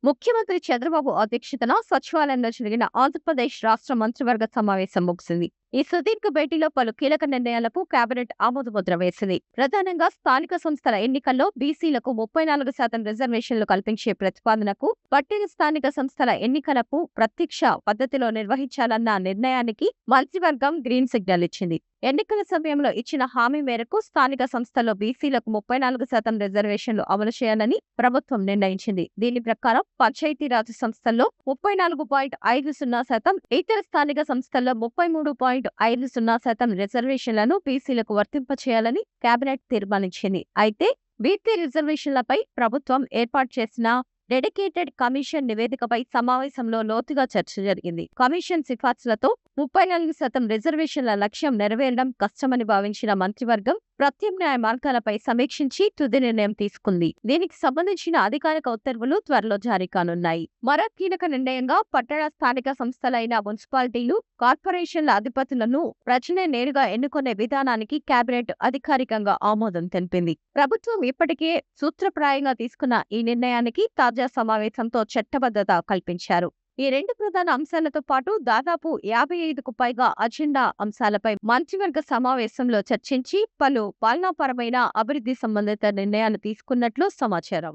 ముఖ్యమంత్రి చంద్రబాబు అధ్యక్షతన సచివాలయంలో జరిగిన ఆంధ్రప్రదేశ్ రాష్ట్ర మంత్రివర్గ సమావేశం ముగిసింది. ఈ సుదీర్ఘ భేటీలో పలు కీలక నిర్ణయాలకు కేబినెట్ ఆమోదముద్ర వేసింది. ప్రధానంగా స్థానిక సంస్థల ఎన్నికల్లో బీసీలకు 34% రిజర్వేషన్లు కల్పించే ప్రతిపాదనకు, పట్టిన స్థానిక సంస్థల ఎన్నికలకు ప్రత్యక్ష పద్ధతిలో నిర్వహించాలన్న నిర్ణయానికి మంత్రివర్గం గ్రీన్ సిగ్నల్ ఇచ్చింది. ఎన్నికల సమయంలో ఇచ్చిన హామీ మేరకు స్థానిక సంస్థల్లో బీసీలకు 34% రిజర్వేషన్లు అమలు చేయాలని ప్రభుత్వం నిర్ణయించింది. దీని ప్రకారం పంచాయతీరాజ్ సంస్థల్లో 34.50%, ఇతర స్థానిక సంస్థల్లో 33.50% రిజర్వేషన్లను బీసీలకు వర్తింపచేయాలని కేబినెట్ తీర్మానించింది. అయితే బీసీ రిజర్వేషన్లపై ప్రభుత్వం ఏర్పాటు చేసిన డెడికేటెడ్ కమిషన్ నివేదికపై సమావేశంలో లోతుగా చర్చ జరిగింది. కమిషన్ సిఫార్సులతో 34% రిజర్వేషన్ల లక్ష్యం నెరవేరడం కష్టమని భావించిన మంత్రివర్గం ప్రత్యామ్నాయ మార్గాలపై సమీక్షించి తుది నిర్ణయం తీసుకుంది. దీనికి సంబంధించిన అధికారిక ఉత్తర్వులు త్వరలో జారీ కానున్నాయి. మరో కీలక నిర్ణయంగా పట్టణ స్థానిక సంస్థలైన మున్సిపాలిటీలు, కార్పొరేషన్ల అధిపతులను ప్రజలే నేరుగా ఎన్నుకునే విధానానికి కేబినెట్ అధికారికంగా ఆమోదం తెలిపింది. ప్రభుత్వం ఇప్పటికే సూత్రప్రాయంగా తీసుకున్న ఈ నిర్ణయానికి తాజా సమావేశంతో చట్టబద్ధత కల్పించారు. ఈ రెండు ప్రధాన అంశాలతో పాటు దాదాపు 55కు పైగా అజెండా అంశాలపై మంత్రివర్గ సమావేశంలో చర్చించి పలు పాలనాపరమైన, అభివృద్ధి సంబంధిత నిర్ణయాలు తీసుకున్నట్లు సమాచారం.